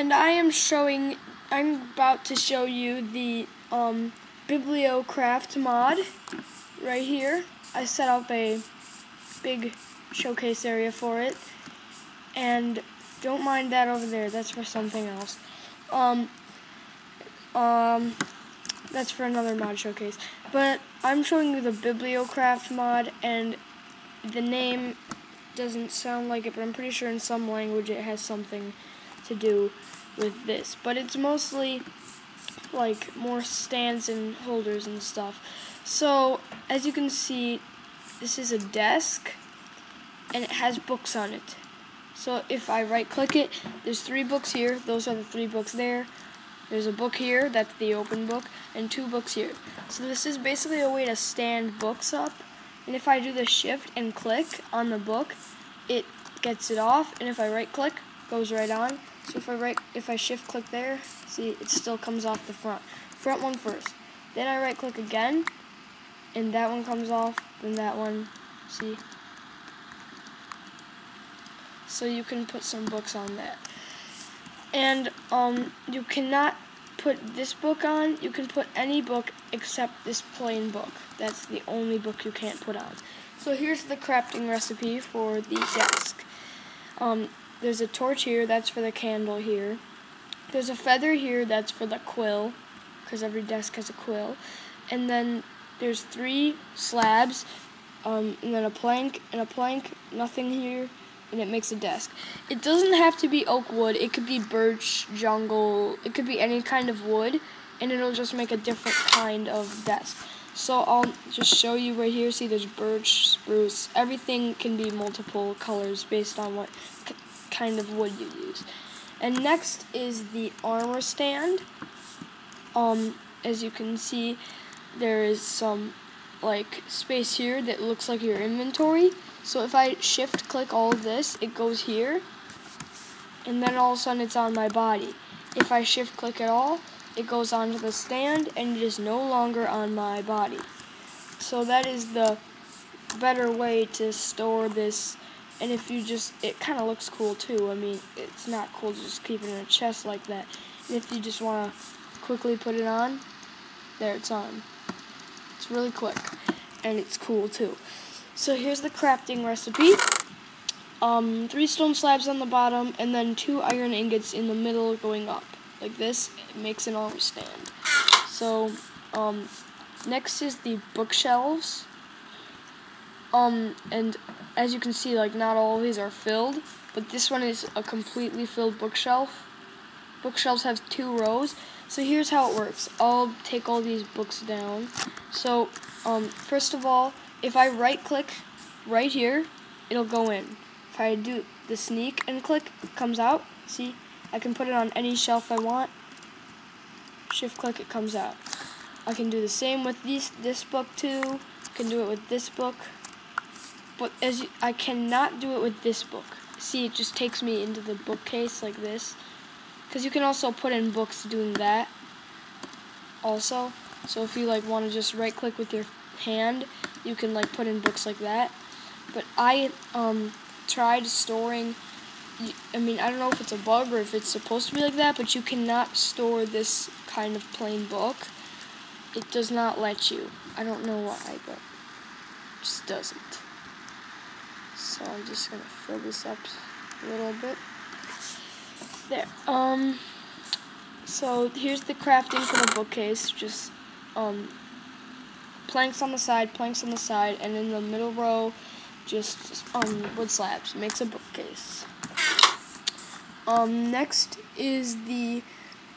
And I'm about to show you the Biblio craft mod right here. I set up a big showcase area for it, and don't mind that over there, that's for something else. That's for another mod showcase. But I'm showing you the Bibliocraft mod, and the name doesn't sound like it, but I'm pretty sure in some language it has something to do with this. But it's mostly like more stands and holders and stuff. So as you can see, this is a desk and it has books on it. So if I right click it, there's 3 books here. Those are the 3 books there. There's a book here, that's the open book, and 2 books here. So this is basically a way to stand books up. And if I do the shift and click on the book, it gets it off, and if I right click, goes right on. So if I shift click there, see, it still comes off the front one first. Then I right click again, and that one comes off, then that one, see. So you can put some books on that. And you cannot put this book on. You can put any book except this plain book. That's the only book you can't put on. So here's the crafting recipe for the desk. There's a torch here, that's for the candle here. There's a feather here, that's for the quill, because every desk has a quill. And then there's 3 slabs, and then a plank, nothing here, and it makes a desk. It doesn't have to be oak wood, it could be birch, jungle, it could be any kind of wood, and it'll just make a different kind of desk. So I'll just show you right here. See, there's birch, spruce, everything can be multiple colors based on what kind of wood you use. And next is the armor stand. As you can see, there is some like space here that looks like your inventory. So if I shift click all of this, it goes here, and then all of a sudden it's on my body. If I shift click at all, it goes onto the stand, and it is no longer on my body. So that is the better way to store this. And if you it kind of looks cool too. I mean, it's not cool to just keep it in a chest like that. And if you just want to quickly put it on, there it's on. It's really quick, and it's cool too. So here's the crafting recipe. 3 stone slabs on the bottom, and then 2 iron ingots in the middle going up. Like this, it makes an armor stand. So, next is the bookshelves. And as you can see, like, not all of these are filled, but this one is a completely filled bookshelf. Bookshelves have 2 rows. So here's how it works. I'll take all these books down. So, first of all, if I right click right here, it'll go in. If I do the sneak and click, it comes out. See, I can put it on any shelf I want. Shift click, it comes out. I can do the same with this book too. I can do it with this book. But I cannot do it with this book. See, it just takes me into the bookcase like this. Because you can also put in books doing that also. So if you like want to just right click with your hand, you can like put in books like that. But I tried storing, I mean, I don't know if it's a bug or if it's supposed to be like that, but you cannot store this kind of plain book. It does not let you. I don't know why, but it just doesn't. So I'm just going to fill this up a little bit. There. So here's the crafting for the bookcase. Just planks on the side, and in the middle row, just wood slabs. Makes a bookcase. Next is the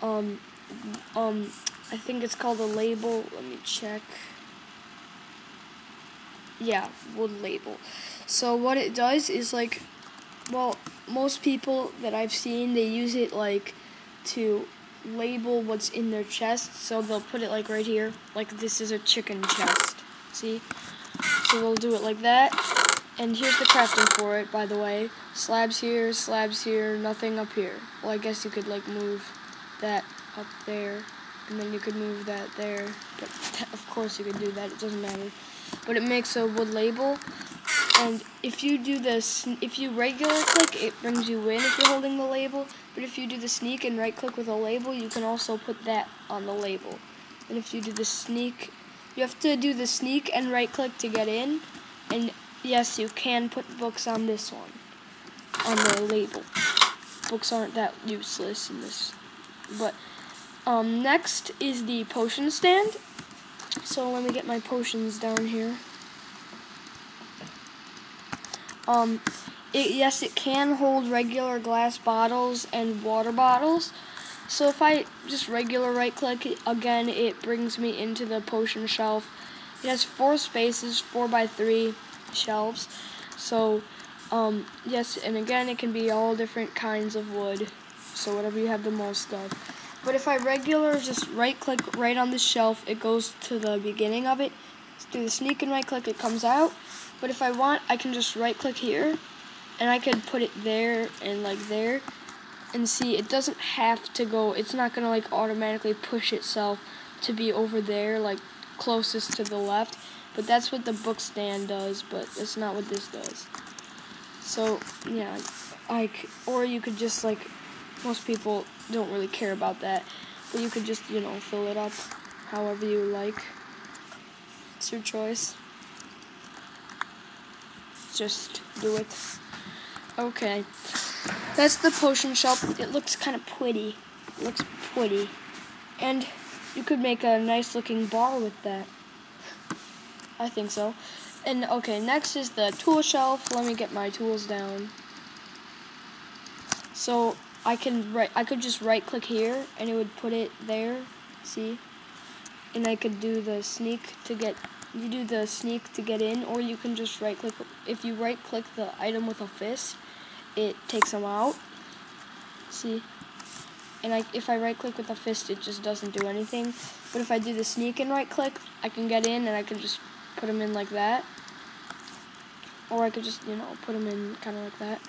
I think it's called a label. Let me check. Yeah, wood label. So what it does is like, well, most people that I've seen, they use it like to label what's in their chest. So they'll put it like right here, like this is a chicken chest. See? So we'll do it like that. And here's the crafting for it, by the way. Slabs here, nothing up here. Well, I guess you could like move that up there, and then you could move that there. But of course you could do that, it doesn't matter. But it makes a wood label. And if you do this, if you regular click, it brings you in if you're holding the label. But if you do the sneak and right click with a label, you can also put that on the label. And if you do the sneak, you have to do the sneak and right click to get in. And yes, you can put books on this one, on the label. Books aren't that useless in this. But next is the potion stand. So let me get my potions down here. Yes, it can hold regular glass bottles and water bottles. So if I just regular right click, again, it brings me into the potion shelf. It has 4 spaces, 4x3 shelves. So, yes, and again, it can be all different kinds of wood. So whatever you have the most of. But if I regular just right click right on the shelf, it goes to the beginning of it. Do the sneak and right click, it comes out. But if I want, I can just right click here, and I can put it there and like there. And see, it doesn't have to go, it's not gonna like automatically push itself to be over there, like closest to the left. But that's what the book stand does, but that's not what this does. So, yeah, or you could just like, most people don't really care about that, but you could just, you know, fill it up however you like. It's your choice. Just do it. Okay. That's the potion shelf. It looks kind of pretty. It looks pretty. And you could make a nice looking bar with that. I think so. And okay, next is the tool shelf. Let me get my tools down. So I could just right click here and it would put it there. See? And I could do the sneak to get in, or you can just right click. If you right click the item with a fist, it takes them out. See? And if I right click with a fist, it just doesn't do anything. But if I do the sneak and right click, I can get in and I can just put them in like that. Or I could just, you know, put them in kind of like that.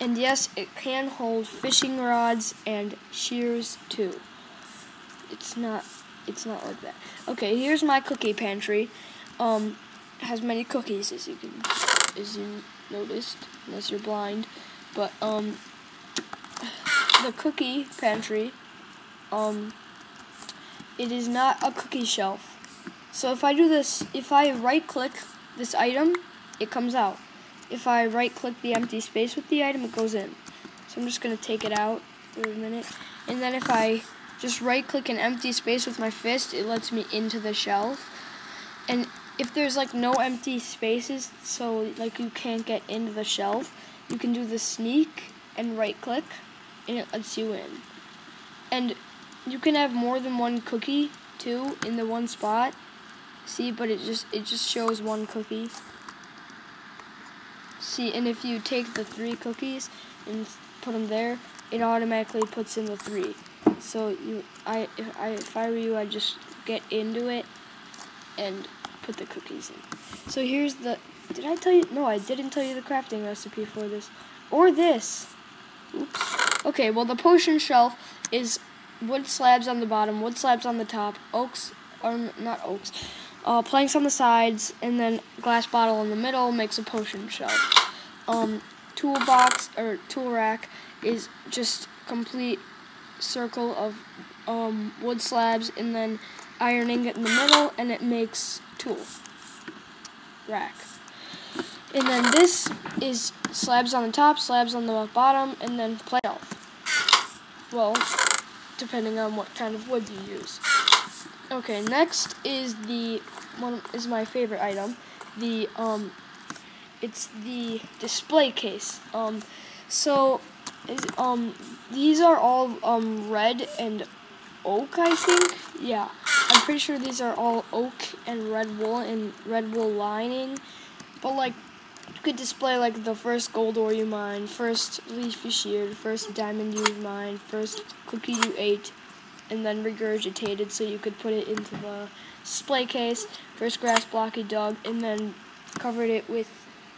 And yes, it can hold fishing rods and shears too. It's not like that. Okay, here's my cookie pantry. Has many cookies as you noticed, unless you're blind. But the cookie pantry, it is not a cookie shelf. So if I do this, if I right click this item, it comes out. If I right click the empty space with the item, it goes in. So I'm just gonna take it out for a minute. And then if I just right click an empty space with my fist, it lets me into the shelf. And if there's like no empty spaces, so like you can't get into the shelf, you can do the sneak and right click, and it lets you in. And you can have more than one cookie too in the one spot. See, but it just shows one cookie. See, and if you take the 3 cookies and put them there, it automatically puts in the 3. So if I were you, I'd just get into it and put the cookies in. So here's the, did I tell you? No, I didn't tell you the crafting recipe for this. Or this. Oops. Okay, well the potion shelf is wood slabs on the bottom, wood slabs on the top, planks on the sides, and then glass bottle in the middle makes a potion shelf. Toolbox or tool rack is just complete circle of wood slabs and then iron ingot in the middle, and it makes tool rack. And then this is slabs on the top, slabs on the bottom, and then plate shelf. Well, depending on what kind of wood you use. Okay, next is my favorite item. It's the display case. These are all red and oak, I think. Yeah, I'm pretty sure these are all oak and red wool lining. But like, you could display like the first gold ore you mined, first leaf you sheared, first diamond you mined, first cookie you ate, and then regurgitated, so you could put it into the display case, first grass block you dug, and then covered it with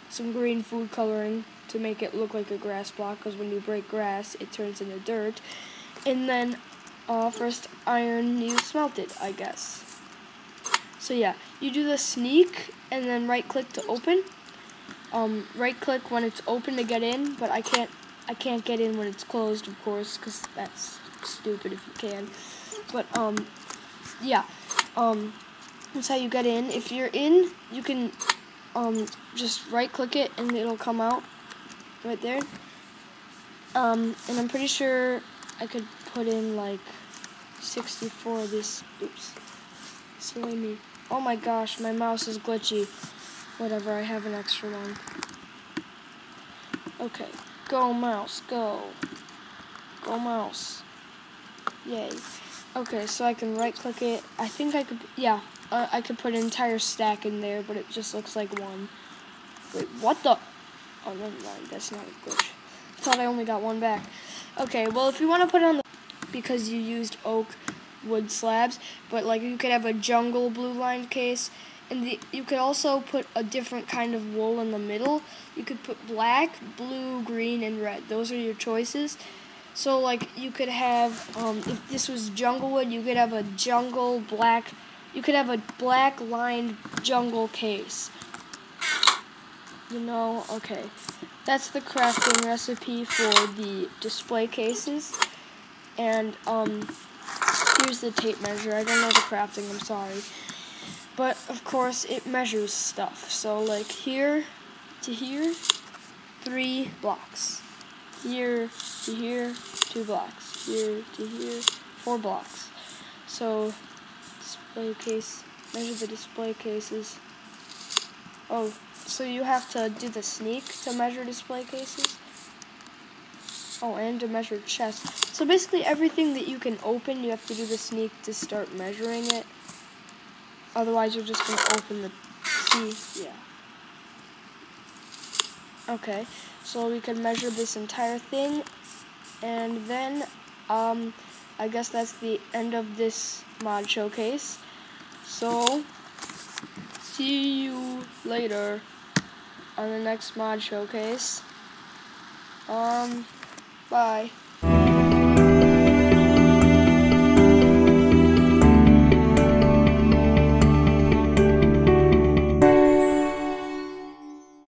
some green food coloring to make it look like a grass block, because when you break grass, it turns into dirt. And then first iron you smelted, I guess. So yeah, you do the sneak, and then right click to open. right click when it's open to get in, but I can't get in when it's closed, of course, because that's stupid if you can. But yeah, that's how you get in. If you're in, you can just right click it and it'll come out right there. And I'm pretty sure I could put in like 64 of this. Oops, silly me. Oh my gosh, my mouse is glitchy. Whatever, I have an extra one. Okay, go mouse, go. Go mouse. Yay. Okay, so I can right click it. I think I could, yeah, I could put an entire stack in there, but it just looks like one. Wait, what the? Oh, never mind, that's not a glitch. I thought I only got one back. Okay, well, if you want to put it on the, because you used oak wood slabs, but like you could have a jungle blue lined case, and you could also put a different kind of wool in the middle. You could put black, blue, green, and red. Those are your choices. So like you could have, if this was jungle wood, you could have a jungle black, you could have a black lined jungle case. You know, okay. That's the crafting recipe for the display cases. And here's the tape measure. I don't know the crafting, I'm sorry. But of course it measures stuff. So like here to here, 3 blocks. Here to here, 2 blocks. Here to here, 4 blocks. So display case, measure the display cases. Oh, so you have to do the sneak to measure display cases. Oh, and to measure chests. So basically everything that you can open, you have to do the sneak to start measuring it. Otherwise you're just going to open the key. Yeah. Okay, so we can measure this entire thing. And then, I guess that's the end of this mod showcase. So, see you later on the next mod showcase. Bye.